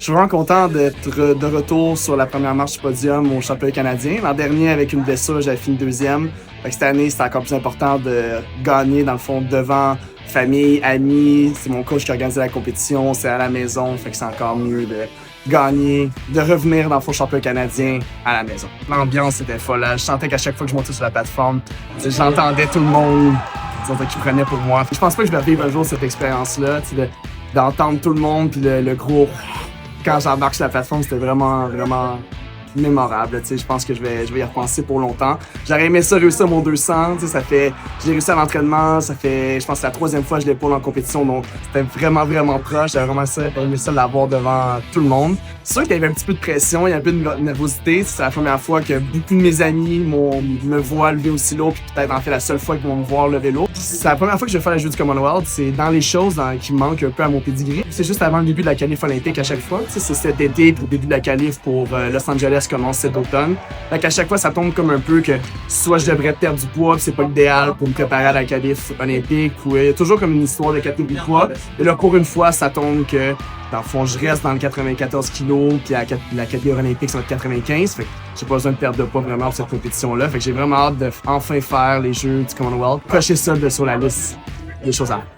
suis vraiment content d'être de retour sur la première marche du podium au championnat canadien. L'an dernier, avec une blessure, j'avais fini deuxième. Fait que cette année, c'était encore plus important de gagner, dans le fond, devant famille, amis. C'est mon coach qui a organisé la compétition, c'est à la maison. Fait que c'est encore mieux de gagner, de revenir dans le fond championnat canadien à la maison. L'ambiance était folle. Je sentais qu'à chaque fois que je montais sur la plateforme, j'entendais tout le monde qui prenait pour moi. Je pense pas que je vais vivre un jour cette expérience-là, d'entendre tout le monde, puis le gros... Quand j'embarque sur la plateforme, c'était vraiment mémorable. Je pense que je vais y repenser pour longtemps. J'aurais aimé ça réussir mon 200. J'ai réussi à l'entraînement. Ça fait, je pense, c'est la troisième fois que je l'épaule en compétition. Donc, c'était vraiment proche. J'avais vraiment aimé ça l'avoir devant tout le monde. C'est sûr qu'il y avait un petit peu de pression, il y avait un peu de nervosité. C'est la première fois que beaucoup de mes amis me voient lever aussi lourd, puis peut-être en fait la seule fois qu'ils vont me voir lever lourd. C'est la première fois que je vais faire les Jeux du Commonwealth. C'est dans les choses qui manquent un peu à mon pedigree. C'est juste avant le début de la qualif olympique à chaque fois. C'est cet été pour le début de la qualif pour Los Angeles commence cet automne. Fait qu'à chaque fois, ça tombe comme un peu que soit je devrais perdre du poids, puis c'est pas l'idéal pour me préparer à la qualif olympique, ou il y a toujours comme une histoire de catégorie de poids. Et là, pour une fois, ça tombe que dans le fond, je reste dans le 94 kg, puis la catégorie olympique, c'est 95. Fait que j'ai pas besoin de perdre de poids vraiment pour cette compétition-là. Fait que j'ai vraiment hâte de enfin faire les Jeux du Commonwealth. Cocher ça sur la liste des choses à faire.